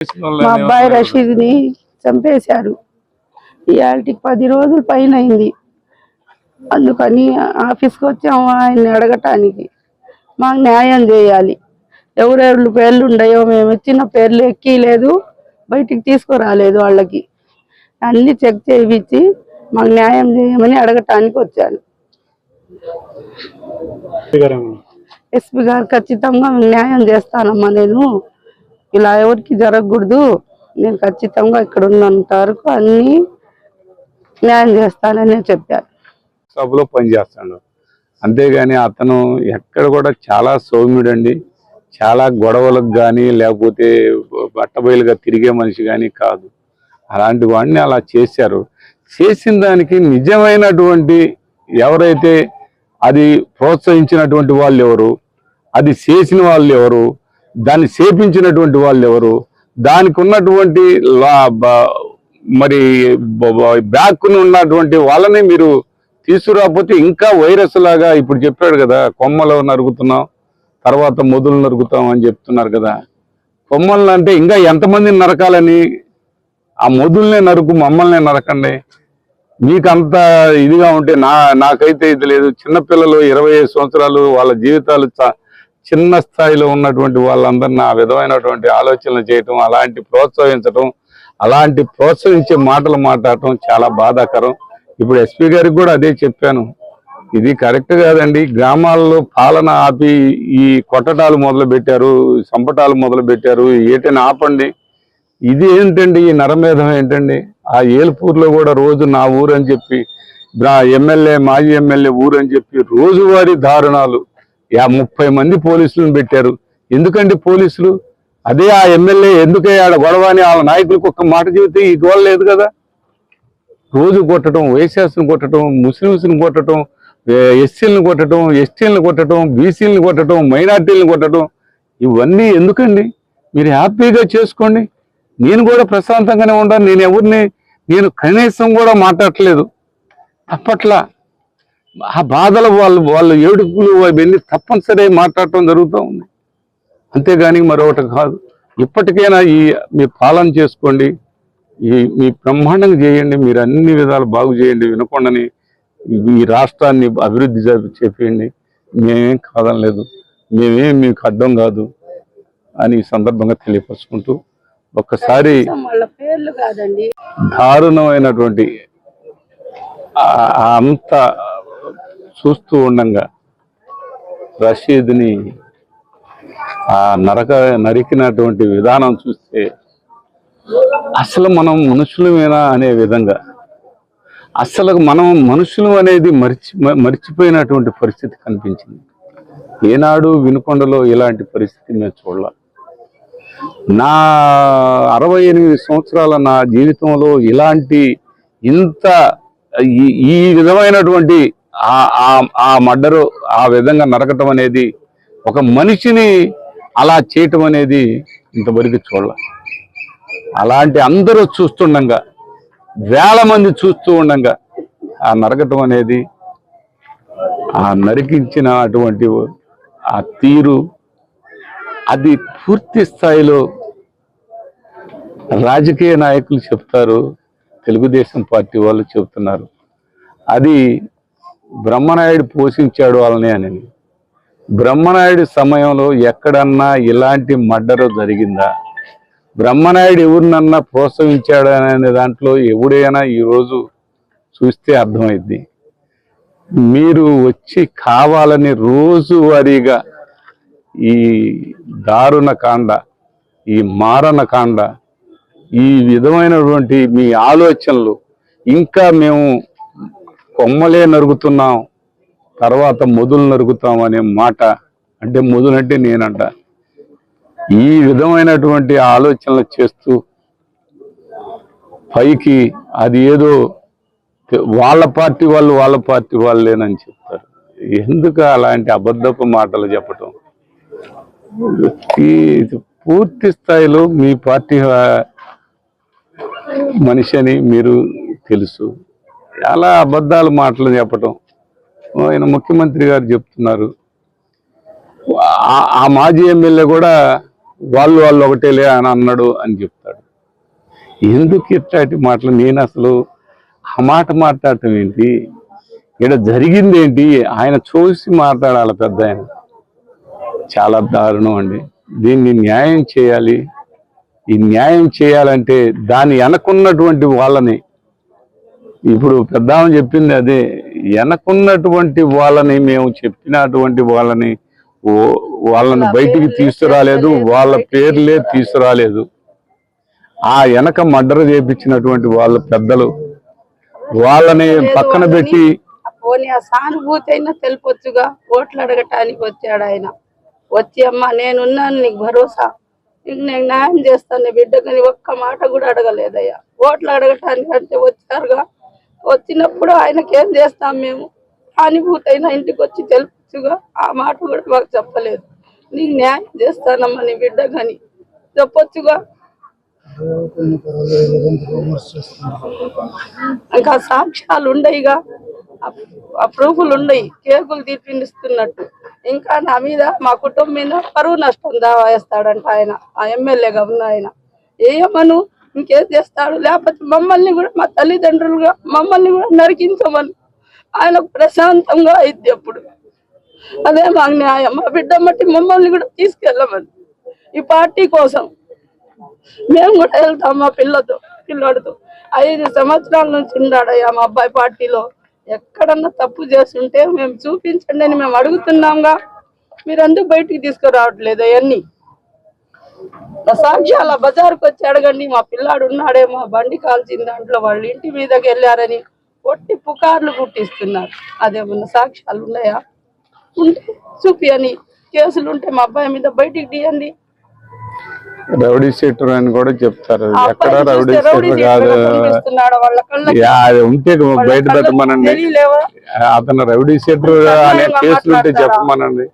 మా అబ్బాయి రషీద్ని చంపేశారు. ఇవాళకి 10 రోజుల పైన అయింది. అందుకని ఆఫీస్కి వచ్చాము ఆయన్ని అడగటానికి. మాకు న్యాయం చేయాలి. ఎవరెవరి పేర్లు ఉన్నాయో మేము ఇచ్చిన పేర్లు ఎక్కిలేదు, బయటికి తీసుకురాలేదు. వాళ్ళకి అన్ని చెక్ చేయించి మాకు న్యాయం చేయమని అడగటానికి వచ్చాను. ఎస్పీ గారు ఖచ్చితంగా న్యాయం చేస్తానమ్మా, నేను ఇలా ఎవరికి జరగకూడదు, నేను ఖచ్చితంగా ఇక్కడ ఉన్నంత వరకు అన్ని న్యాయం చేస్తానని చెప్పారు. సభలో పనిచేస్తాడు, అంతేగాని అతను ఎక్కడ కూడా చాలా సౌమ్యుడండి. చాలా గొడవలకు కానీ లేకపోతే బట్టబయలుగా తిరిగే మనిషి కానీ కాదు. అలాంటి వాడిని అలా చేశారు. చేసిన దానికి నిజమైనటువంటి ఎవరైతే అది ప్రోత్సహించినటువంటి వాళ్ళు ఎవరు, అది చేసిన వాళ్ళు ఎవరు, దాన్ని చేపించినటువంటి వాళ్ళు ఎవరు, దానికి ఉన్నటువంటి మరి బ్యాక్ను ఉన్నటువంటి వాళ్ళని మీరు తీసుకురాకపోతే ఇంకా వైరస్ లాగా ఇప్పుడు చెప్పాడు కదా, కొమ్మలు నరుగుతున్నాం తర్వాత మొదలు నరుగుతాం అని చెప్తున్నారు కదా. కొమ్మలను అంటే ఇంకా ఎంతమందిని నరకాలని, ఆ మొదలునే నరుకు, మమ్మల్నే నరకండి. మీకు అంత ఇదిగా ఉంటే నాకైతే ఇది లేదు. చిన్నపిల్లలు 25 సంవత్సరాలు వాళ్ళ జీవితాలు చిన్న స్థాయిలో ఉన్నటువంటి వాళ్ళందరినీ ఆ విధమైనటువంటి ఆలోచనలు చేయటం, అలాంటి ప్రోత్సహించడం, అలాంటి ప్రోత్సహించే మాటలు మాట్లాడటం చాలా బాధాకరం. ఇప్పుడు ఎస్పీ గారికి కూడా అదే చెప్పాను, ఇది కరెక్ట్ కాదండి. గ్రామాల్లో పాలన ఆపి ఈ కొట్టటాలు మొదలు పెట్టారు, సంపటాలు మొదలు పెట్టారు, ఏటైనా ఆపండి. ఇది ఏంటండి, ఈ నరమేధం ఏంటండి? ఆ ఏల్పూర్లో కూడా రోజు నా ఊరు అని చెప్పి, ఎమ్మెల్యే మాజీ ఎమ్మెల్యే ఊరు అని చెప్పి రోజువారీ దారుణాలు. 30 మంది పోలీసులను పెట్టారు. ఎందుకండి పోలీసులు? అదే ఆ ఎమ్మెల్యే ఎందుకయ్యా గొడవ అని వాళ్ళ నాయకులకు ఒక్క మాట చెబితే ఈ గోడ లేదు కదా. రోజు కొట్టడం, వైశాస్ని కొట్టడం, ముస్లిమ్స్ని కొట్టడం, ఎస్సీలను కొట్టడం, ఎస్టీలను కొట్టడం, బీసీలను కొట్టడం, మైనార్టీలను కొట్టడం, ఇవన్నీ ఎందుకండి? మీరు హ్యాపీగా చేసుకోండి. నేను కూడా ప్రశాంతంగానే ఉండాలి. నేను కనీసం కూడా మాట్లాడట్లేదు. అప్పట్లా ఆ బాధలు వాళ్ళు ఏడుపులు అవన్నీ తప్పనిసరి మాట్లాడటం జరుగుతూ ఉంది, అంతేగాని మరొకటి కాదు. ఇప్పటికైనా మీ పాలన చేసుకోండి, మీ బ్రహ్మాండంగా చేయండి, మీరు అన్ని విధాలు బాగు చేయండి. వినకుండాని ఈ రాష్ట్రాన్ని అభివృద్ధి చేయండి. మేమేం కాదనలేదు, మేమేం మీకు అడ్డం కాదు అని ఈ సందర్భంగా తెలియపరుచుకుంటూ, ఒక్కసారి దారుణమైనటువంటి అంత చూస్తూ ఉండంగా రషీద్ని నరికినటువంటి విధానం చూస్తే అసలు మనం మనుషులమేనా అనే విధంగా, అసలు మనం మనుషులు అనేది మర్చిపోయినటువంటి పరిస్థితి కనిపించింది. ఏనాడు వినుకొండలో ఇలాంటి పరిస్థితి మేము చూడాలి. నా 68 సంవత్సరాల నా జీవితంలో ఇంత ఈ విధమైనటువంటి ఆ మర్డరు, ఆ విధంగా నరకటం అనేది, ఒక మనిషిని అలా చేయటం అనేది ఇంతవరకు చూడాలి. అలాంటి అందరూ చూస్తుండగా, వేల మంది చూస్తూ ఉండగా ఆ నరకటం అనేది, ఆ నరికించిన అటువంటి ఆ తీరు, అది పూర్తి స్థాయిలో రాజకీయ నాయకులు చెప్తారు, తెలుగుదేశం పార్టీ వాళ్ళు చెబుతున్నారు అది బ్రహ్మనాయుడు పోషించాడు వాళ్ళని అని. బ్రహ్మనాయుడు సమయంలో ఎక్కడన్నా ఇలాంటి మర్డర్ జరిగిందా? బ్రహ్మనాయుడు ఎవరినన్నా ప్రోత్సహించాడు అనే దాంట్లో ఎవడైనా ఈరోజు చూస్తే అర్థమైద్ది. మీరు వచ్చి కావాలని రోజువారీగా ఈ దారుణ కాండ, ఈ మారణ కాండ, ఈ విధమైనటువంటి మీ ఆలోచనలు, ఇంకా మేము కొమ్మలే నరుగుతున్నాం తర్వాత మొదలు నరుగుతాం అనే మాట, అంటే మొదలంటే నేనంట, ఈ విధమైనటువంటి ఆలోచనలు చేస్తూ పైకి అది ఏదో వాళ్ళ పార్టీ వాళ్ళేనని చెప్తారు. ఎందుకు అలాంటి అబద్ధపు మాటలు చెప్పటం? పూర్తి స్థాయిలో మీ పార్టీ మనిషి అని మీరు తెలుసు, అలా అబద్ధాలు మాటలు చెప్పటం. ఆయన ముఖ్యమంత్రి గారు చెప్తున్నారు, ఆ మాజీ ఎమ్మెల్యే కూడా వాళ్ళు ఒకటేలే అని అన్నాడు అని చెప్తాడు. ఎందుకు ఇట్లాంటి మాటలు? నేను అసలు ఆ మాట మాట్లాడటం ఏంటి? ఇక్కడ జరిగింది ఏంటి? ఆయన చూసి మాట్లాడాలి పెద్ద ఆయన. చాలా దారుణం అండి. దీన్ని న్యాయం చేయాలి. ఈ న్యాయం చేయాలంటే దాన్ని వెనకున్నటువంటి వాళ్ళని, ఇప్పుడు పెద్దామ చెప్పింది అదే, వెనకున్నటువంటి వాళ్ళని, మేము చెప్పినటువంటి వాళ్ళని వాళ్ళని బయటికి తీసుకురాలేదు, వాళ్ళ పేర్లే తీసుకురాలేదు. ఆ వెనక మర్డర్ చేపించినటువంటి వాళ్ళ పెద్దలు వాళ్ళని పక్కన పెట్టి పోనీ ఆ సానుభూతి అయినా తెలిపొచ్చుగా. ఓట్లు అడగటానికి వచ్చాడు ఆయన. వచ్చి అమ్మ నేనున్నాను, నీకు భరోసా, నీకు నేను న్యాయం చేస్తాను నీ బిడ్డకని ఒక్క మాట కూడా అడగలేదయ్యా. ఓట్లు అడగటానికి అంటే వచ్చారుగా. వచ్చినప్పుడు ఆయనకి ఏం చేస్తాం మేము? సానుభూతి అయినా ఇంటికి వచ్చి తెలుపొచ్చుగా. ఆ మాట కూడా మాకు చెప్పలేదు. నీకు న్యాయం చేస్తానమ్మా నీ బిడ్డకని చెప్పొచ్చుగా. ఇంకా సాక్ష్యాలు ఉండయిగా, ఆ ప్రూఫ్లు ఉండయి. కేకులు తీర్పిస్తున్నట్టు ఇంకా నా మీద, మా కుటుంబం మీద పరువు నష్టం దావా వేస్తాడంట ఆయన, ఆ ఎమ్మెల్యేగా ఉన్న ఆయన. ఏమను ఇంకేం చేస్తాడు? లేకపోతే మమ్మల్ని కూడా, మా తల్లిదండ్రులుగా మమ్మల్ని కూడా నరికించమని ఆయనకు ప్రశాంతంగా అయింది అప్పుడు. అదే మాకు న్యాయం. మా బిడ్డ మట్టి మమ్మల్ని కూడా తీసుకెళ్ళమని, ఈ పార్టీ కోసం మేము కూడా వెళ్తాం. మా పిల్లోడితో 5 సంవత్సరాల నుంచి ఉన్నాడయ్యా మా అబ్బాయి పార్టీలో. ఎక్కడన్నా తప్పు చేస్తుంటే మేము చూపించండి అని మేము అడుగుతున్నాంగా. మీరు అందుకు బయటికి తీసుకురావట్లేదు. అవన్నీ సాక్ష్యాల బజార్కి వచ్చి అడగండి. మా పిల్లాడు ఉన్నాడేమో, బండి కాల్చిన దాంట్లో వాళ్ళ ఇంటి మీదకి వెళ్ళారని ఒట్టి పుకార్లు పుట్టిస్తున్నారు. అదేమన్నా సాక్ష్యాలు ఉన్నాయా? ఉంటే చూపి అని, కేసులు ఉంటే మా అబ్బాయి మీద బయటికి తీయండి. రౌడీ షీటర్ అని కూడా చెప్తారు. ఎక్కడ రౌడీ షీటర్ కాదు, అది ఉంటే బయట పెట్టమనండి. అతను రౌడీ షీటర్ అనే కేసులు ఉంటే చెప్పమనండి.